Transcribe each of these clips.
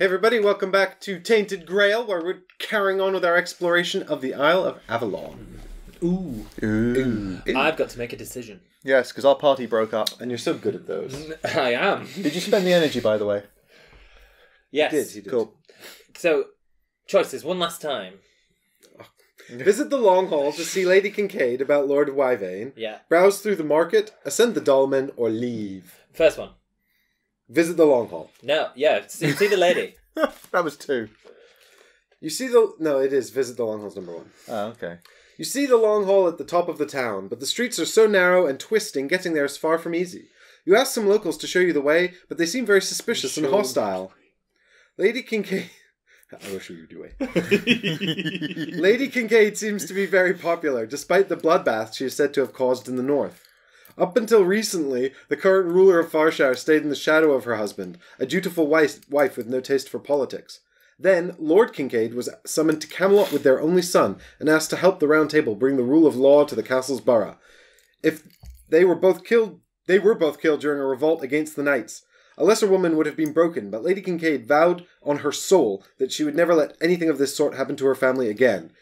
Hey everybody, welcome back to Tainted Grail, where we're carrying on with our exploration of the Isle of Avalon. Ooh. I've got to make a decision. Yes, because our party broke up. And you're so good at those. I am. Did you spend the energy, by the way? Yes. You did. Cool. So, choices, one last time. Visit the Long Hall to see Lady Kincaid about Lord Wyvane. Yeah. Browse through the market, ascend the dolmen, or leave. First one. Visit the Long Hall. No, yeah, see the lady. That was 2. You see the... No, it is. Visit the Long Hall's number 1. Oh, okay. You see the Long Hall at the top of the town, but the streets are so narrow and twisting, getting there is far from easy. You ask some locals to show you the way, but they seem very suspicious and hostile. Lady Kincaid... I wish we would do it. Lady Kincaid seems to be very popular, despite the bloodbath she is said to have caused in the north. Up until recently, the current ruler of Farshire stayed in the shadow of her husband, a dutiful wife with no taste for politics. Then, Lord Kincaid was summoned to Camelot with their only son, and asked to help the Round Table bring the rule of law to the castle's borough. If they were both killed during a revolt against the knights. A lesser woman would have been broken, but Lady Kincaid vowed on her soul that she would never let anything of this sort happen to her family again.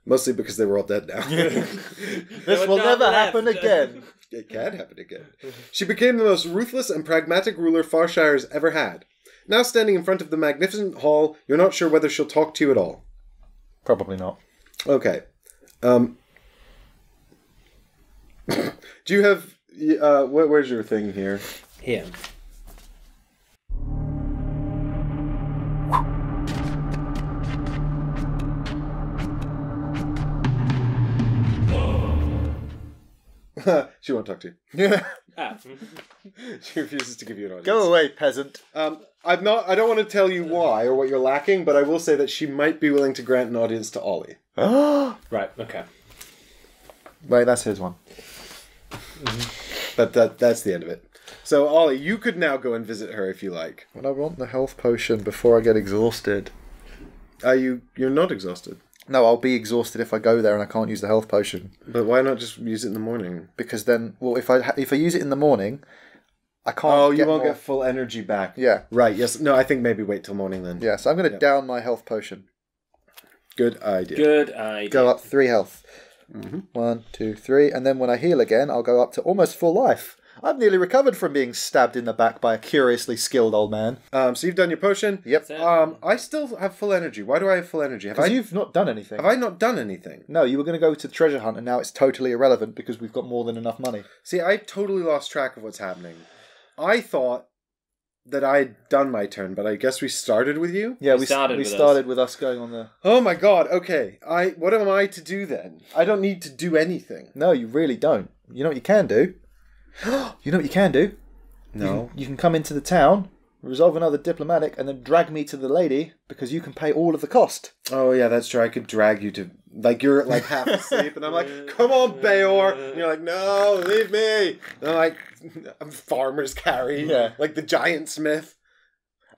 Mostly because they were all dead now. This will never happen again. It can happen again. She became the most ruthless and pragmatic ruler Farshire has ever had. Now standing in front of the magnificent hall, you're not sure whether she'll talk to you at all. Probably not. Okay. Do you have... where's your thing here? Here. She won't talk to you. Yeah. She refuses to give you an audience. Go away, peasant. I don't want to tell you why or what you're lacking, but I will say that she might be willing to grant an audience to Ollie. Right, okay. Wait, that's his one. But that's the end of it. So, Ollie, you could now go and visit her if you like. But I want the health potion before I get exhausted. You're not exhausted. No, I'll be exhausted if I go there and I can't use the health potion. But why not just use it in the morning? Because then, well, if I use it in the morning, I can't. Oh, you won't get full energy back. Yeah. Right. Yes. No. I think maybe wait till morning then. Yeah. So I'm going to down my health potion. Good idea. Good idea. Go up 3 health. 1, 2, 3, and then when I heal again, I'll go up to almost full life. I've nearly recovered from being stabbed in the back by a curiously skilled old man. So you've done your potion. Yep. I still have full energy. Why do I have full energy? Because you've not done anything. Have I not done anything? No, you were going to go to the treasure hunt, and now it's totally irrelevant because we've got more than enough money. See, I totally lost track of what's happening. I thought that I'd done my turn, but I guess we started with you? Yeah, we started with us going on the... Oh my god, okay. What am I to do then? I don't need to do anything. No, you really don't. You know what you can do? You know what you can do? No. You can come into the town, resolve another diplomatic, and then drag me to the lady because you can pay all of the cost. Oh yeah, that's true. I could drag you to... Like, you're like half asleep, and I'm like, come on, Bayor! And you're like, no, leave me! And I'm like, I'm farmer's carry. Yeah. Like the giant smith.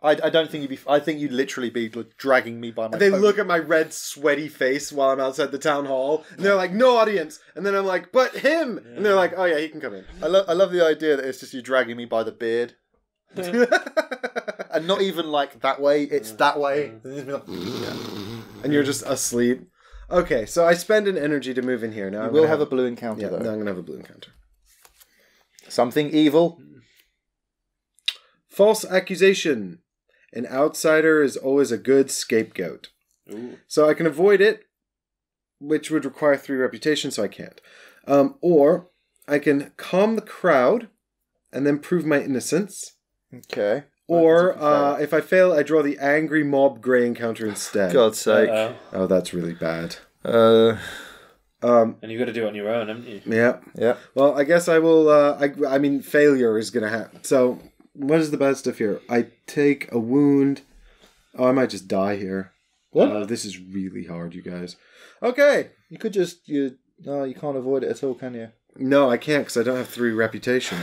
I don't think you'd be... I think you'd literally be dragging me by my They coat. look at my red, sweaty face while I'm outside the town hall, and they're like, no audience! And then I'm like, but him! And they're like, oh yeah, he can come in. I love the idea that it's just you dragging me by the beard. And not even like that way, it's that way. And you're just asleep. Okay, so I spend an energy to move in here. Now You will have a blue encounter, Yeah, though. now I'm going to have a blue encounter. Something evil. False accusation. An outsider is always a good scapegoat. Ooh. So I can avoid it, which would require 3 reputation, so I can't. Or I can calm the crowd and then prove my innocence. Okay. Or if I fail, I draw the angry mob grey encounter instead. God's sake. Uh-oh. Oh, that's really bad. And you've got to do it on your own, haven't you? Yeah. Yeah. Well, I guess I will... I mean, failure is going to happen. So, what is the bad stuff here? I take a wound. Oh, I might just die here. What? Oh, this is really hard, you guys. Okay. You could just... No, you can't avoid it at all, can you? No, I can't because I don't have 3 reputation.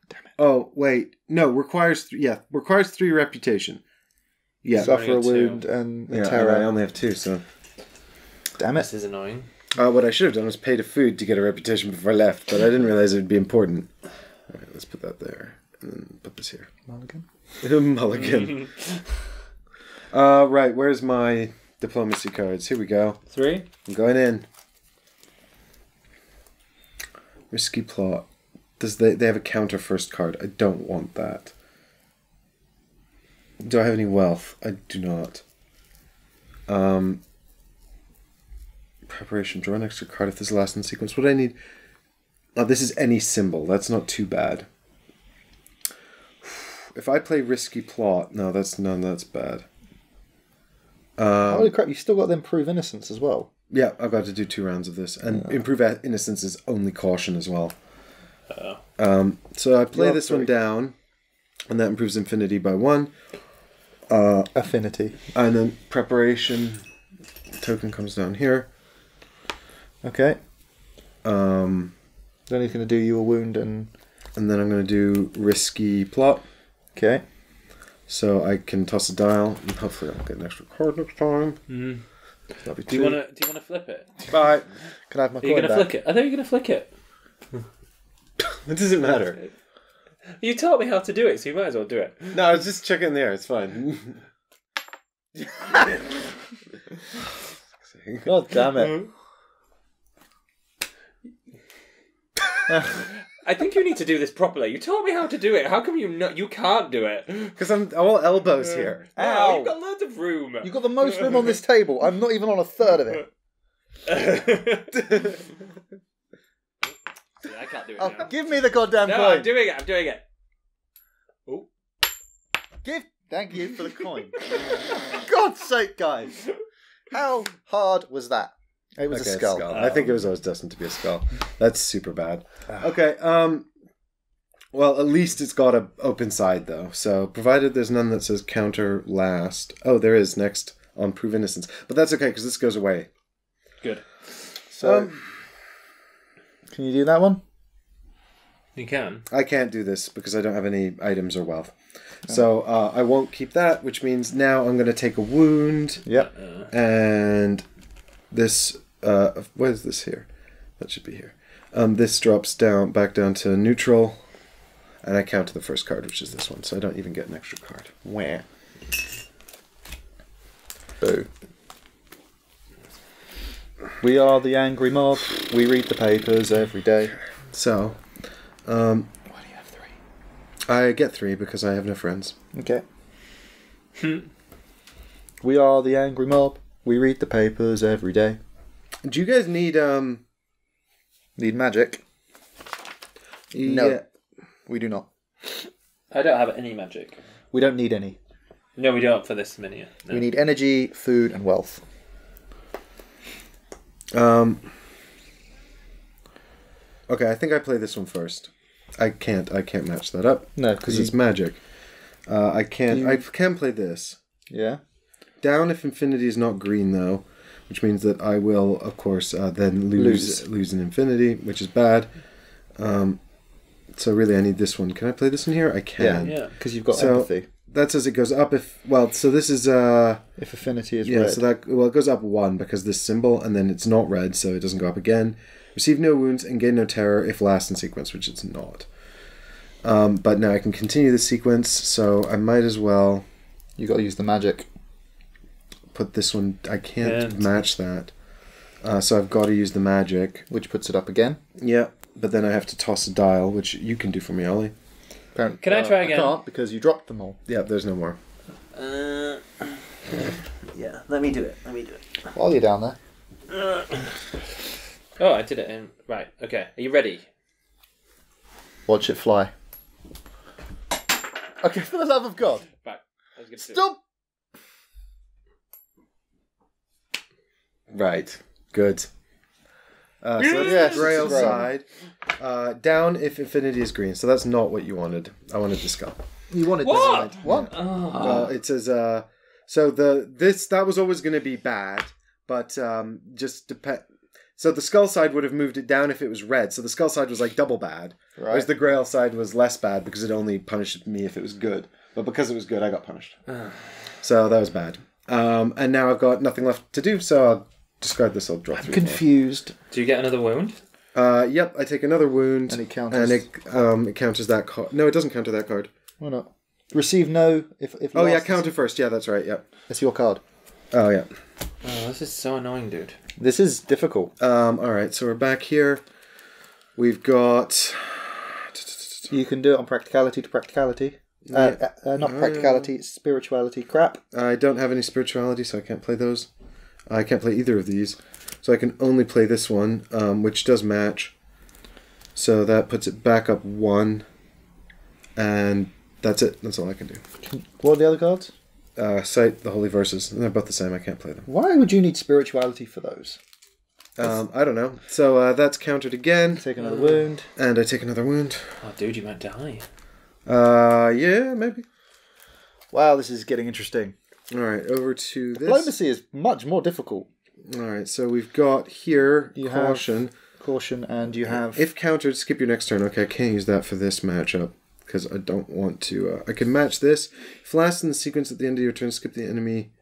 Damn it. Oh, wait. No, requires 3 reputation. Yeah. Suffer a Only 2. wound and Yeah, terror. I only have 2, so... Damn This it. is annoying. What I should have done was pay to food to get a reputation before I left, but I didn't realize it would be important. Alright, let's put that there. And then put this here. Mulligan. Mulligan. Right, where's my diplomacy cards? Here we go. 3. I'm going in. Risky plot. They have a counter first card. I don't want that. Do I have any wealth? I do not. Preparation. Draw an extra card if this is last in sequence. What do I need? Oh, this is any symbol. That's not too bad. If I play risky plot, no, that's bad. Holy crap! You still got the improve innocence as well. Yeah, I've got to do 2 rounds of this, and improve innocence is only caution as well. So I play this one down, and that improves infinity by 1. Affinity. And then preparation token comes down here. Okay. Then he's going to do you a wound and then I'm going to do risky plot. Okay. So I can toss a dial, and hopefully I'll get an extra card next time. Mm. That'll be Do you want to flip it? Bye. Can I have my Are you coin going to back? flick it? I thought you were going to flick it. It doesn't matter. You taught me how to do it, so you might as well do it. No, I was just checking the air. It's fine. God damn it. I think you need to do this properly. You taught me how to do it. How come you can't do it? Because I'm all elbows here. Wow, you've got loads of room. You've got the most room on this table. I'm not even on a third of it. See, I can't do it Oh, now. give me the goddamn No, coin. I'm doing it. Oh. Thank you for the coin. God's sake, guys. How hard was that? It was a skull. I think it was always destined to be a skull. That's super bad. Okay, well, at least it's got an open side, though. So, provided there's none that says counter last. Oh, there is next on Prove Innocence. But that's okay, because this goes away. Good. So, can you do that one? You can. I can't do this because I don't have any items or wealth. So, I won't keep that, which means now I'm going to take a wound. Yep. And this, what is this here? That should be here. This drops back down to neutral. And I count to the first card, which is this one. So I don't even get an extra card. Where? Boo. We are the angry mob. We read the papers every day. So, Why do you have 3? I get 3 because I have no friends. Okay. We are the angry mob. We read the papers every day. Do you guys need, Need magic? No. Yeah. We do not. I don't have any magic. We don't need any. No, we don't for this mini. No. We need energy, food, and wealth. Okay, I think I play this one first. I can't match that up. No, because it's magic. I can play this. Yeah. Down if infinity is not green, though, which means that I will, of course, then lose an infinity, which is bad. So really, I need this one. Can I play this one here? I can. Yeah. Because you've got empathy. That says it goes up if... Well, so this is... If affinity is red. So that... Well, it goes up 1 because this symbol, and then it's not red, so it doesn't go up again. Receive no wounds and gain no terror if last in sequence, which it's not. But now I can continue the sequence, so I might as well... You got to use the magic. Put this one... I can't match that. So I've got to use the magic. Which puts it up again. Yeah, but then I have to toss a dial, which you can do for me, Ollie. Can I try again? I can't because you dropped them all. Yeah, there's no more. Yeah, let me do it. While you're down there. Oh, I did it. Right, okay. Are you ready? Watch it fly. Okay, for the love of God. Right. I was gonna do it. Stop! Right. Good. So that's the Grail side. Down if infinity is green. So that's not what you wanted. I wanted the skull. You wanted What? this side. What? Well, it says so that was always going to be bad, but just depend. So the skull side would have moved it down if it was red. So the skull side was like double bad, whereas the Grail side was less bad because it only punished me if it was good. But because it was good, I got punished. So that was bad. And now I've got nothing left to do, so I'll discard this. I'll drop. I'm confused. Do you get another wound? Yep, I take another wound. And it counters. And it counters that card. No, it doesn't counter that card. Why not? Receive no. If Oh, yeah, last- counter first. Yeah, that's right. Yeah. It's your card. Oh, yeah. Oh, this is so annoying, dude. This is difficult. All right, so we're back here. We've got... You can do it on practicality to practicality. Not practicality, it's spirituality crap. I don't have any spirituality, so I can't play those. I can't play either of these. So I can only play this one, which does match. So that puts it back up 1. And that's it. That's all I can do. What are the other cards? Cite the Holy Verses. They're both the same. I can't play them. Why would you need spirituality for those? I don't know. So that's countered again. Take another wound. And I take another wound. Oh, dude, you might die. Yeah, maybe. Wow, this is getting interesting. All right, over to this. Diplomacy is much more difficult. All right, so we've got here You caution. Caution, and you have... If countered, skip your next turn. Okay, I can't use that for this matchup because I don't want to. I can match this. If last in the sequence at the end of your turn, skip the enemy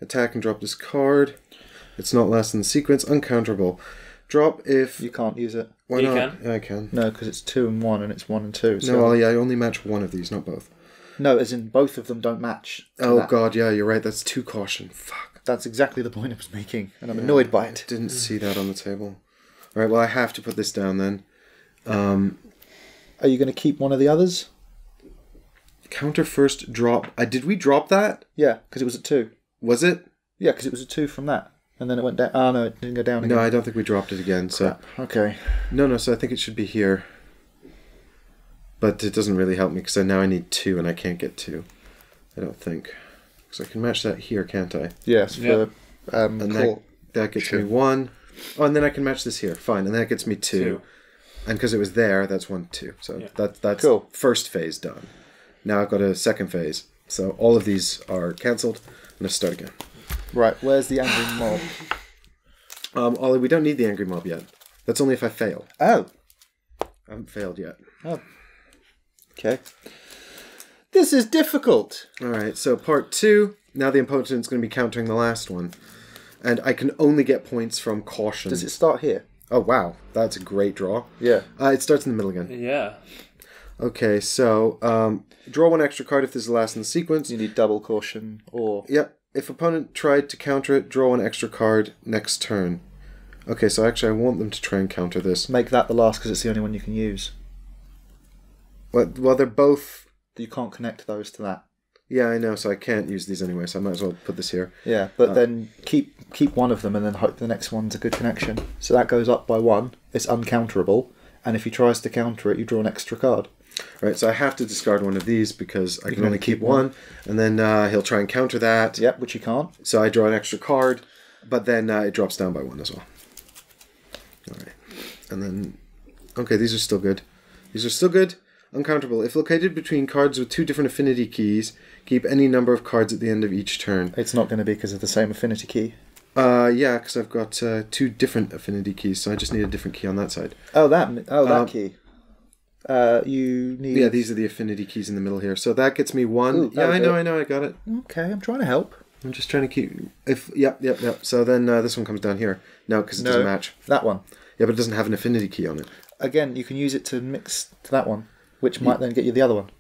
attack and drop this card. It's not last in the sequence. Uncounterable. Drop if... You can't use it. Why You not? can. Yeah, I can. No, because it's 2 and 1, and it's 1 and 2. So... No, well, yeah, I only match one of these, not both. No, as in both of them don't match. Oh, that. God, yeah, you're right. That's 2 caution. Fuck. That's exactly the point I was making, and I'm annoyed by it. Didn't see that on the table. All right, well, I have to put this down then. Are you going to keep one of the others? Counter first, drop. Did we drop that? Yeah, because it was at 2. Was it? Yeah, because it was a 2 from that. And then it went down. Oh, no, it didn't go down again. No, I don't think we dropped it again. So Okay. No, so I think it should be here. But it doesn't really help me because now I need 2 and I can't get 2. I don't think. Because I can match that here, can't I? Yes, Yeah. for And that gets me 1. Oh, and then I can match this here. Fine. And that gets me 2. 2. And because it was there, that's 1, 2. So Yeah. that's Cool. first phase done. Now I've got a second phase. So all of these are cancelled. I'm going to start again. Right, where's the angry mob? Ollie, we don't need the angry mob yet. That's only if I fail. Oh. I haven't failed yet. Oh. Okay. This is difficult. Alright, so part 2. Now the opponent's going to be countering the last one. And I can only get points from caution. Does it start here? Oh, wow. That's a great draw. Yeah. It starts in the middle again. Yeah. Okay, so draw 1 extra card if this is the last in the sequence. You need double caution or... Yep. If opponent tried to counter it, draw 1 extra card next turn. Okay, so actually I want them to try and counter this. Make that the last because it's the only one you can use. Well, they're both... You can't connect those to that. Yeah, I know, so I can't use these anyway, so I might as well put this here. Yeah, but then keep one of them and then hope the next one's a good connection. So that goes up by 1. It's uncounterable. And if he tries to counter it, you draw an extra card. Right, so I have to discard one of these because I can can only keep one. And then he'll try and counter that. Yep, which you can't. So I draw an extra card, but then it drops down by 1 as well. Alright. And then... Okay, these are still good. These are still good. Uncounterable. If located between cards with 2 different affinity keys, keep any number of cards at the end of each turn. It's not going to be because of the same affinity key. Yeah, because I've got 2 different affinity keys, so I just need a different key on that side. Oh, that key. You need... Yeah, these are the affinity keys in the middle here. So that gets me 1. Ooh, yeah, I that'll know, I got it. Okay, I'm trying to help. I'm just trying to keep... Yep. So then this one comes down here. No, because it doesn't match. That one. Yeah, but it doesn't have an affinity key on it. Again, you can use it to mix to that one, which might then get you the other one.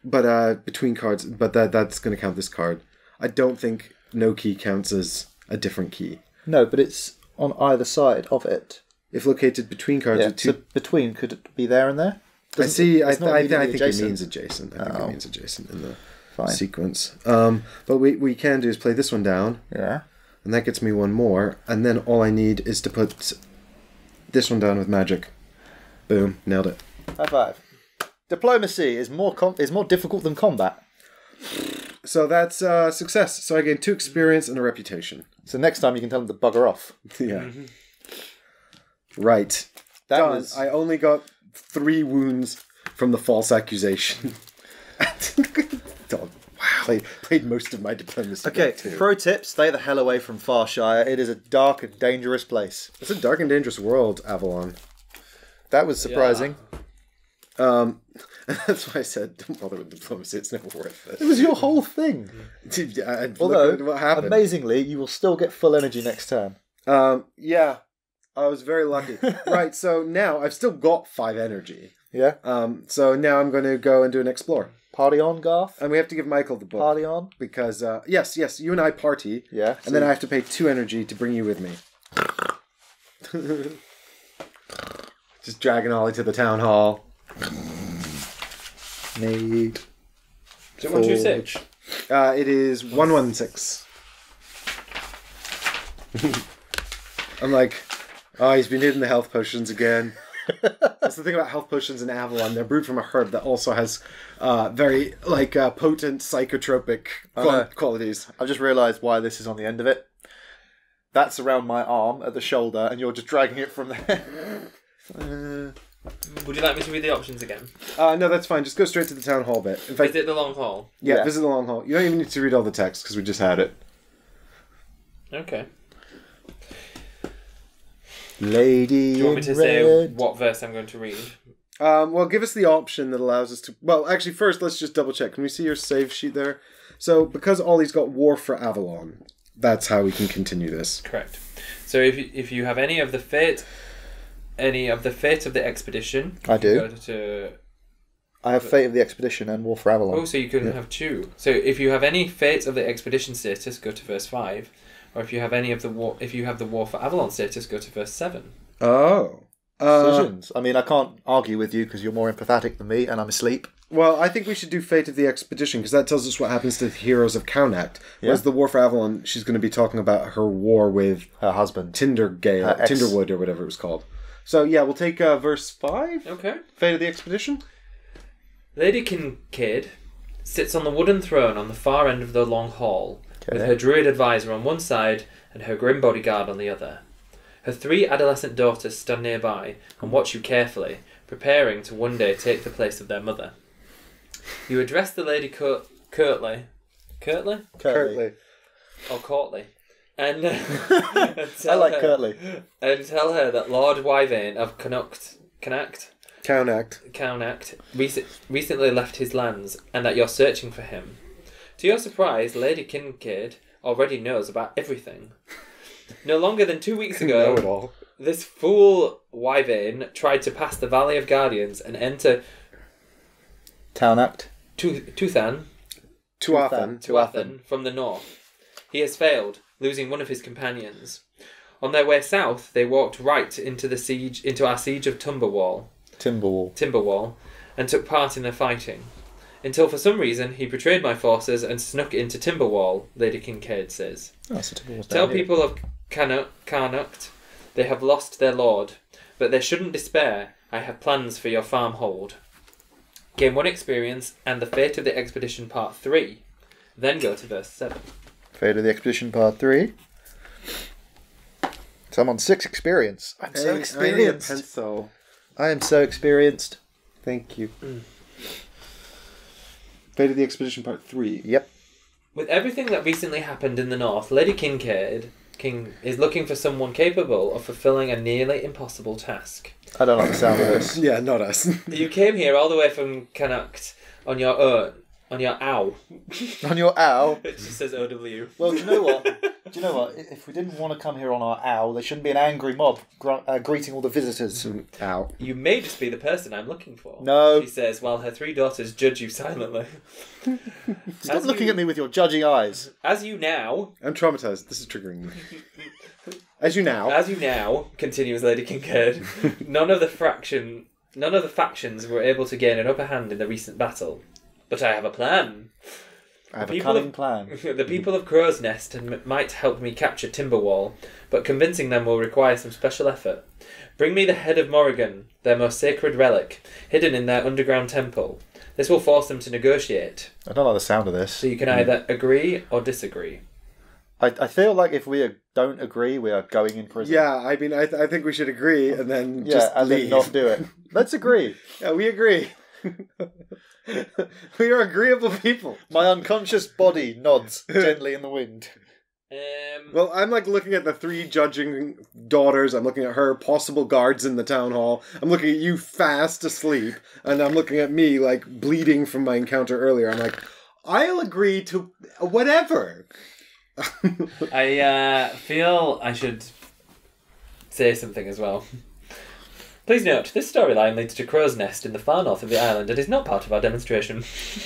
But between cards, but that's going to count this card. I don't think no key counts as a different key. No, but it's on either side of it. If located between cards Yeah, with 2... so between, could it be there and there? I see. I It's not think immediately it adjacent. means adjacent. I think it means adjacent in the Fine. sequence. But we can do is play this one down, Yeah. and that gets me 1 more. And then all I need is to put this one down with magic. Boom, nailed it. High five. Diplomacy is more difficult than combat. So that's success. So I gain 2 experience and a reputation. So next time you can tell them to bugger off. Yeah. Right. That Done. was... I only got 3 wounds from the false accusation. Wow. Played most of my diplomacy. Okay, too. pro tip, stay the hell away from Farshire. It is a dark and dangerous place. It's a dark and dangerous world, Avalon. That was surprising. That's why I said don't bother with diplomacy. It's never worth It it. was your whole thing. Although, look at what happened. Amazingly, you will still get full energy next turn. Yeah, I was very lucky. Right, so now I've still got 5 energy. Yeah? So now I'm going to go and do an explore. Party on, Garth? And we have to give Michael the book. Party on? Because, yes, you and I party. Yeah. And then I have to pay 2 energy to bring you with me. Just dragging Ollie to the town hall. Need. Is it 126? It is 116. I'm like, oh, he's been hitting the health potions again. That's the thing about health potions in Avalon. They're brewed from a herb that also has very potent psychotropic qualities. I've just realised why this is on the end of it. That's around my arm at the shoulder, and you're just dragging it from there. Would you like me to read the options again? No, that's fine. Just go straight to the town hall bit. In fact, Visit the long hall. Yeah, visit the long hall. You don't even need to read all the text because we just had it. Okay. Lady. Do you want me to say what verse I'm going to read? Well, give us the option that allows us to... Well, actually, first, let's just double check. Can we see your save sheet there? So, because Ollie's got War for Avalon, that's how we can continue this. Correct. So, if you have any of the fate of the expedition, I do. Go to... I have Fate of the Expedition and War for Avalon. Oh, so you couldn't have 2. So, if you have any fate of the expedition status, go to verse 5. Or if you have any of the war, if you have the War for Avalon status, go to verse 7. Oh. Decisions. I mean, I can't argue with you because you're more empathetic than me and I'm asleep. Well, I think we should do Fate of the Expedition because that tells us what happens to the heroes of Kaunacht. Whereas the War for Avalon, she's going to be talking about her war with... her husband. Tinderwood or whatever it was called. So, yeah, we'll take verse 5. Okay. Fate of the Expedition. Lady Kincaid sits on the wooden throne on the far end of the long hall, with her druid advisor on one side and her grim bodyguard on the other. Her 3 adolescent daughters stand nearby and watch you carefully, preparing to one day take the place of their mother. You address the lady curtly. Curtly? Curtly. Or courtly. And, I like curtly. And tell her that Lord Wyvane of Kaunacht recently left his lands and that you're searching for him. To your surprise, Lady Kincaid already knows about everything. No longer than 2 weeks ago, know it all. This fool Wyvane tried to pass the Valley of Guardians and enter Kaunacht. Tuathan from the north. He has failed, losing one of his companions. On their way south, they walked right into our siege of Timberwall, and took part in their fighting. Until for some reason he betrayed my forces and snuck into Timberwall, Lady Kincaid says. Oh, so Timberwall's Tell down here. people of Kaunacht they have lost their lord, but they shouldn't despair. I have plans for your farmhold. Gain 1 experience and the Fate of the Expedition Part 3. Then go to verse 7. Fate of the Expedition Part 3. So I'm on 6 experience. I'm so experienced. Pencil. I am so experienced. Thank you. Fate of the Expedition Part 3. Yep. With everything that recently happened in the north, Lady Kincaid is looking for someone capable of fulfilling a nearly impossible task. I don't like the sound of this. Yeah, not us. You came here all the way from Kaunacht on your own. On your ow. On your ow? It just says OW. Well, do you know what? If we didn't want to come here on our ow, there shouldn't be an angry mob greeting all the visitors. Ow. You may just be the person I'm looking for. No. She says, while her 3 daughters judge you silently. Stop looking at me with your judging eyes. As you now... I'm traumatized. This is triggering me. As you now, continues Lady Kincaid, none of the factions were able to gain an upper hand in the recent battle. But I have a plan. I have a cunning plan. The people of Crow's Nest might help me capture Timberwall, but convincing them will require some special effort. Bring me the head of Morrigan, their most sacred relic, hidden in their underground temple. This will force them to negotiate. I don't like the sound of this. So you can either agree or disagree. I feel like if we don't agree, we are going in prison. Yeah, I mean, I think we should agree and then just and leave. then not do it. Let's agree. Yeah, we agree. We are agreeable people. My unconscious body nods gently in the wind. Well, I'm like looking at the 3 judging daughters. I'm looking at her possible guards in the town hall. I'm looking at you fast asleep, and I'm looking at me like bleeding from my encounter earlier. I'm like, I'll agree to whatever. I feel I should say something as well. Please note, this storyline leads to Crow's Nest in the far north of the island and is not part of our demonstration.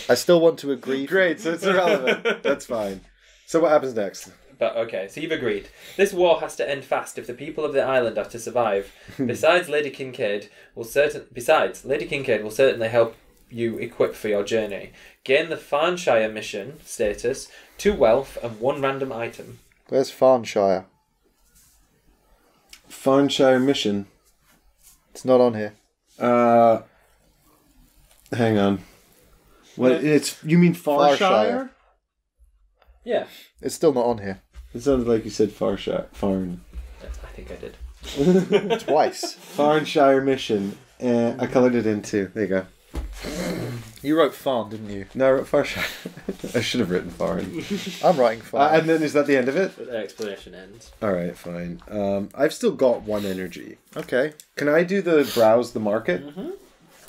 I still want to agree. Great, so it's irrelevant. That's fine. So what happens next? But okay, so you've agreed. This war has to end fast if the people of the island are to survive. Besides, Lady Kincaid will certainly help you equip for your journey. Gain the Farshire mission status, 2 wealth, and 1 random item. Where's Farshire? Farshire mission. It's not on here. Hang on. What? You mean Farshire? Yeah. It's still not on here. It sounded like you said Farshire. Farn. I think I did. Twice. Farshire mission. I coloured it in too. There you go. You wrote Farn, didn't you? No, I wrote Farshire. I should have written Farn. I'm writing Farn. And then is that the end of it? But the explanation ends. Alright, fine. I've still got 1 energy. Okay. Can I do the browse the market? Mm-hmm.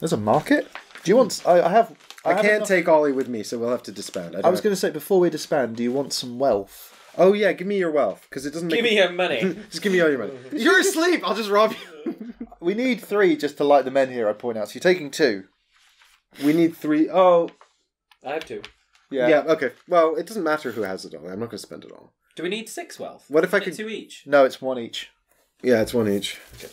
There's a market? Do you want... I can't take Ollie with me, so we'll have to disband. I was going to say, before we disband, do you want some wealth? Oh yeah, give me your wealth, because it doesn't make... Give me your money. Just give me all your money. You're asleep! I'll just rob you. We need 3 just to light the men here, I'd point out. So you're taking 2. We need 3... Oh. I have 2. Yeah, okay. Well, it doesn't matter who has it all. I'm not going to spend it all. Do we need 6 wealth? What if I could... 2 each? No, it's 1 each. Yeah, it's 1 each. Okay.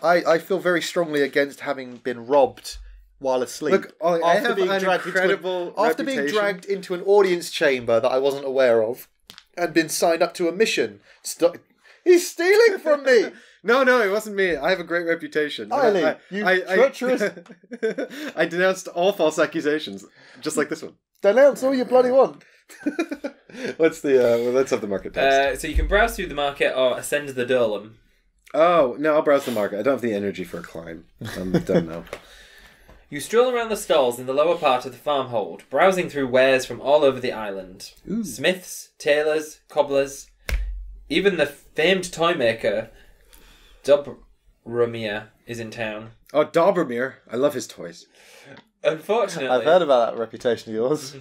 I feel very strongly against having been robbed while asleep. Look, Ollie, I have an incredible after being dragged into an audience chamber that I wasn't aware of and been signed up to a mission. He's stealing from me! No, it wasn't me. I have a great reputation. Eileen, you treacherous... I denounced all false accusations, just like this one. Denounce all you bloody want. Let's have the market text. So you can browse through the market or ascend the Dolem. Oh, no, I'll browse the market. I don't have the energy for a climb. I'm done now. You stroll around the stalls in the lower part of the farmhold, browsing through wares from all over the island. Ooh. Smiths, tailors, cobblers, even the famed toy maker Dobromir is in town. Oh, Dobromir. I love his toys. Unfortunately... I've heard about that reputation of yours.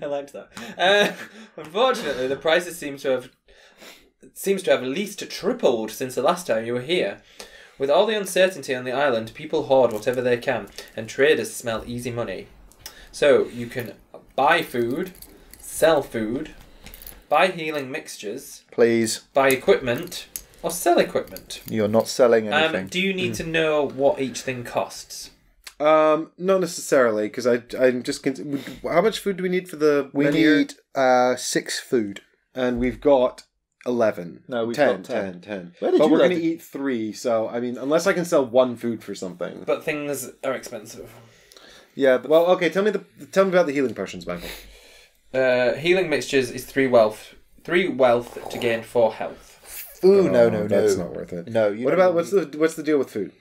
I liked that. Unfortunately, the prices seems to have at least tripled since the last time you were here. With all the uncertainty on the island, people hoard whatever they can, and traders smell easy money. So you can buy food, sell food, buy healing mixtures, please, buy equipment, or sell equipment. You're not selling anything. Do you need to know what each thing costs? Not necessarily, because I'm just... How much food do we need for the... We need 6 food. And we've got 11. No, we've 10, got 10. 10. Where did but you we're learn going to eat 3, so, I mean, unless I can sell 1 food for something. But things are expensive. Yeah, but... Well, okay, tell me about the healing potions, Michael. Healing mixtures is 3 wealth. 3 wealth to gain 4 health. Ooh, no. That's not worth it. No, What about, what's the deal with food?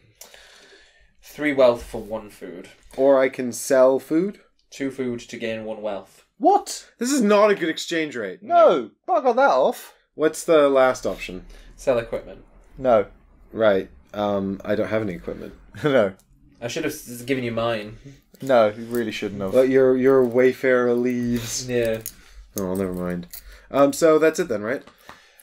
3 wealth for 1 food. Or I can sell food? 2 food to gain 1 wealth. What? This is not a good exchange rate. No, bugger that off. What's the last option? Sell equipment. No. Right. I don't have any equipment. No. I should have given you mine. No, you really shouldn't have. But your Wayfarer leaves. Yeah. Oh, never mind. So that's it then, right?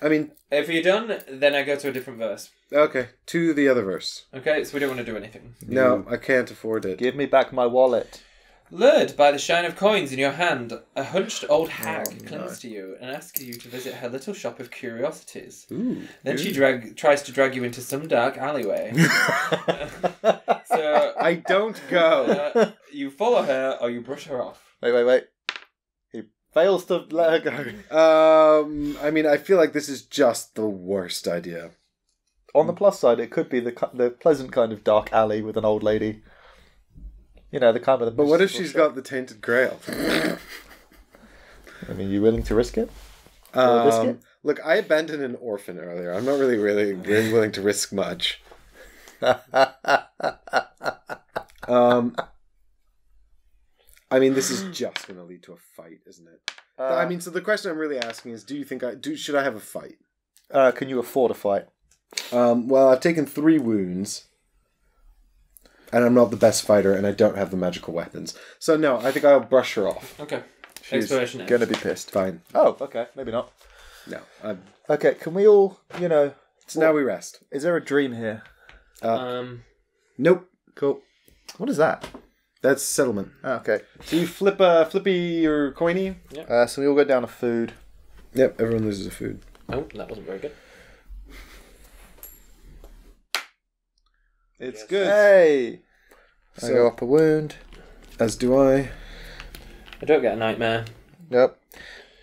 I mean... If you're done, then I go to a different verse. Okay, to the other verse. Okay, so we don't want to do anything. No, I can't afford it. Give me back my wallet. Lured by the shine of coins in your hand, a hunched old hag clings to you and asks you to visit her little shop of curiosities. Ooh, then she tries to drag you into some dark alleyway. So I don't go. You follow her or you brush her off. Wait. He fails to let her go. I mean, I feel like this is just the worst idea. On the plus side, it could be the pleasant kind of dark alley with an old lady. You know, the kind of... But what if she's got the Tainted Grail? I mean, you willing to risk it? Risk it? Look, I abandoned an orphan earlier. I'm not really willing to risk much. I mean, this is just going to lead to a fight, isn't it? I mean, so the question I'm really asking is, do you think should I have a fight? Can you afford a fight? Well, I've taken 3 wounds. And I'm not the best fighter, and I don't have the magical weapons. So no, I think I'll brush her off. Okay. She's going to be pissed. Fine. Oh, okay. Maybe not. No. Okay, can we all, So now we rest. is there a dream here? Nope. Cool. What is that? That's settlement. Oh, okay. So you flip Flippy or Coiny? So we all go down to food. Yep, everyone loses a food. Oh, that wasn't very good. It's good. Hey! I So- go up a wound. As do I. I don't get a nightmare. Yep.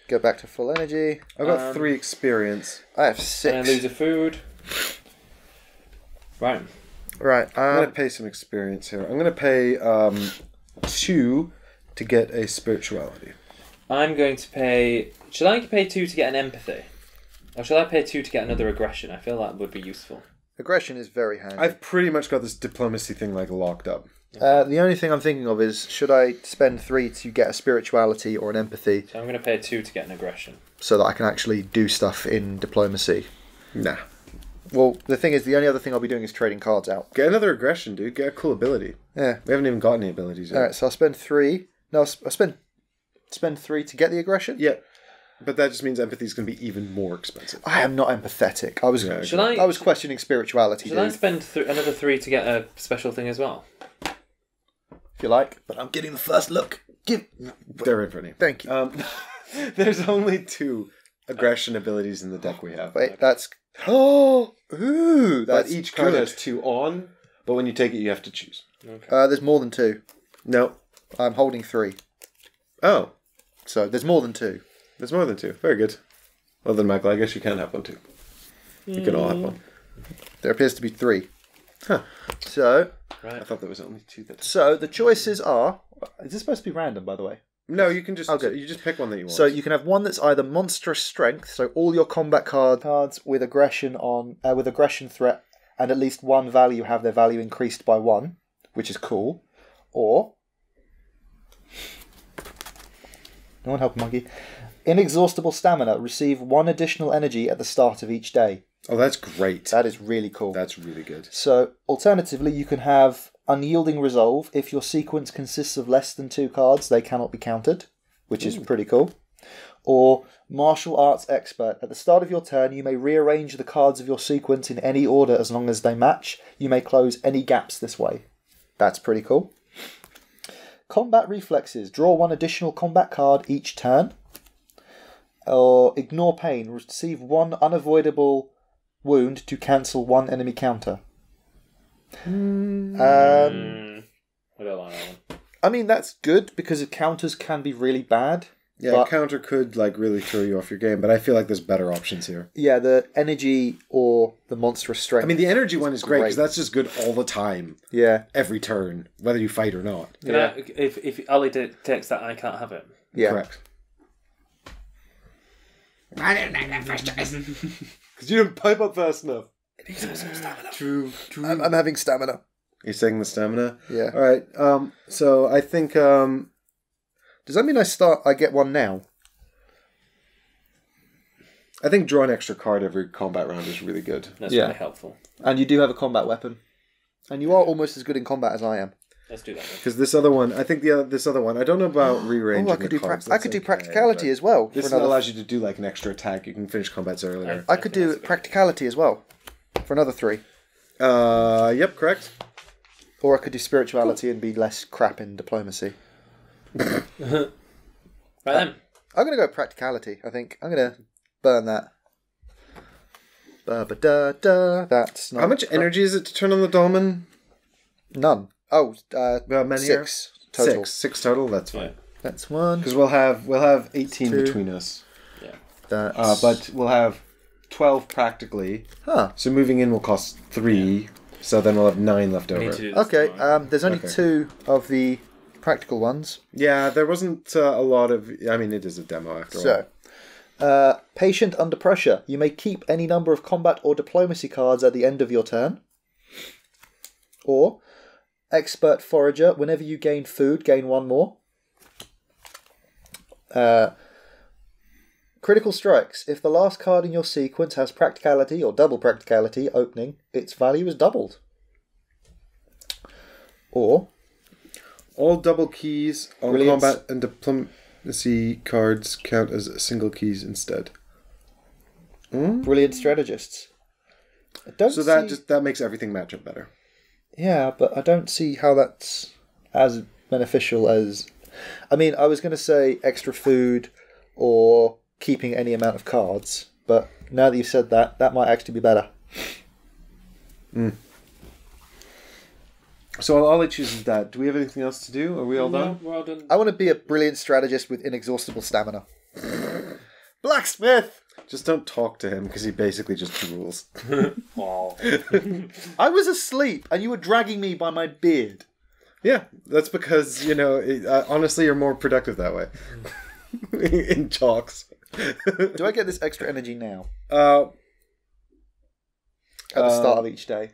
Go back to full energy. I've got 3 experience. I have And 6. I lose a food. Right. Right. I'm going to pay some experience here. I'm going to pay 2 to get a spirituality. I'm going to pay... Should I pay 2 to get an empathy? Or should I pay 2 to get another aggression? I feel that would be useful. Aggression is very handy. I've pretty much got this diplomacy thing locked up. The only thing I'm thinking of is, should I spend 3 to get a spirituality or an empathy So I'm going to pay 2 to get an aggression. so that I can actually do stuff in diplomacy? Nah. Well, the thing is, the only other thing I'll be doing is trading cards out. Get another aggression, dude. Get a cool ability. Yeah. We haven't even got any abilities yet. Alright, so I'll spend 3. No, I'll spend 3 to get the aggression? Yeah. But that just means empathy is going to be even more expensive. I am not empathetic. I was Should I was questioning spirituality, Should I dude, spend another 3 to get a special thing as well? if you like. But I'm getting the first look. They're in for me. Thank you. There's only 2 aggression abilities in the deck we have. Wait, that's... Oh! Ooh, But that's each card good. has 2 on, but when you take it, you have to choose. There's more than 2. No. I'm holding 3. Oh. So, there's more than 2. There's more than 2. Very good. Well then, Michael, I guess you can have one too. You can all have one. There appears to be 3. Huh. So, I thought there was only 2 that... so the choices are... Is this supposed to be random, by the way? No, you can just Okay. you just pick one that you want. So you can have one that's either monstrous strength, so all your combat cards with aggression with aggression threat, and at least one value have their value increased by 1, which is cool. Or... No one help a monkey. Inexhaustible stamina. Receive 1 additional energy at the start of each day. Oh, that's great. That is really cool. That's really good. So, alternatively, you can have Unyielding Resolve. If your sequence consists of less than 2 cards, they cannot be countered, which is pretty cool. Or Martial Arts Expert. At the start of your turn, you may rearrange the cards of your sequence in any order as long as they match. You may close any gaps this way. That's pretty cool. Combat Reflexes. Draw 1 additional combat card each turn. Or Ignore Pain. Receive 1 unavoidable wound to cancel 1 enemy counter. I don't like that one. I mean, that's good because counters can be really bad. Yeah, but, counter could really throw you off your game, but I feel like there's better options here. yeah, the energy or the monstrous strength. I mean, the energy one is great because great. that's just good all the time, yeah, every turn, whether you fight or not. Can I, if Ali takes that, I can't have it. yeah. Correct. Because you didn't pipe up fast enough. True. I'm having stamina. You're saying the stamina? Yeah. All right. So I think. Does that mean I get 1 now? I think draw an extra card every combat round is really good. That's Yeah. really helpful. And you do have a combat weapon. And you are almost as good in combat as I am. Let's do that then. Because this other one, I think this other one, I don't know about rearranging Oh, I could the do cards. I could That's do practicality but as well. This for another... allows you to do like an extra attack. You can finish combats earlier. I could do practicality as well for another 3. Yep, correct. Or I could do spirituality and be less crap in diplomacy. Right then. I'm going to go practicality, I think. I'm going to burn that. Ba-ba-da-da. That's not... How much energy is it to turn on the dolmen? None. Oh, Men here? 6 total. Six total. That's fine. That's 1. Because we'll have 18 2. between us. Yeah. That's... But we'll have 12 practically. Huh. So moving in will cost 3. So then we'll have 9 left We need over. to do this Okay, tomorrow. there's only Okay. 2 of the practical ones. Yeah, there wasn't a lot of. I mean, it is a demo after all. So, Patient Under Pressure. You may keep any number of combat or diplomacy cards at the end of your turn. Or, Expert Forager. Whenever you gain food, gain 1 more. Critical Strikes. If the last card in your sequence has practicality or double practicality opening, its value is doubled. Or, All double keys on Brilliance. combat and diplomacy cards count as single keys instead. brilliant strategists. I don't So that makes everything match up better. Yeah, but I don't see how that's as beneficial as... I mean, I was going to say extra food or keeping any amount of cards, but now that you've said that, that might actually be better. So all I choose is that. Do we have anything else to do? Are we all done? We're all done. I want to be a brilliant strategist with inexhaustible stamina. Blacksmith! Just don't talk to him because he basically just drools. I was asleep and you were dragging me by my beard. Yeah, that's because, honestly, you're more productive that way. In talks. Do I get this extra energy now? At At the start of each day?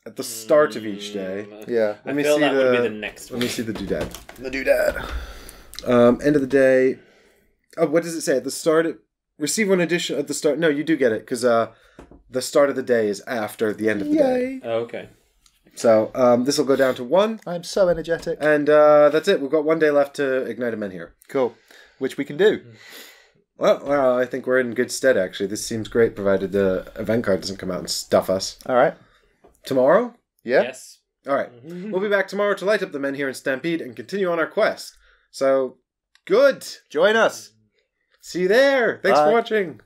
At the start of each day. Yeah. I feel that would be the next one. Let me see the doodad. The doodad. End of the day. Oh, what does it say? At the start... Receive one addition at the start. No, you do get it, because the start of the day is after the end of the day. Oh, okay. So this will go down to 1. I'm so energetic. And that's it. We've got 1 day left to ignite a menhir. Cool. Which we can do. Well, I think we're in good stead, actually. This seems great, provided the event card doesn't come out and stuff us. All right. Tomorrow? Yeah? Yes. All right. We'll be back tomorrow to light up the menhir and Stampede and continue on our quest. So, good. Join us. See you there. Thanks Bye. for watching.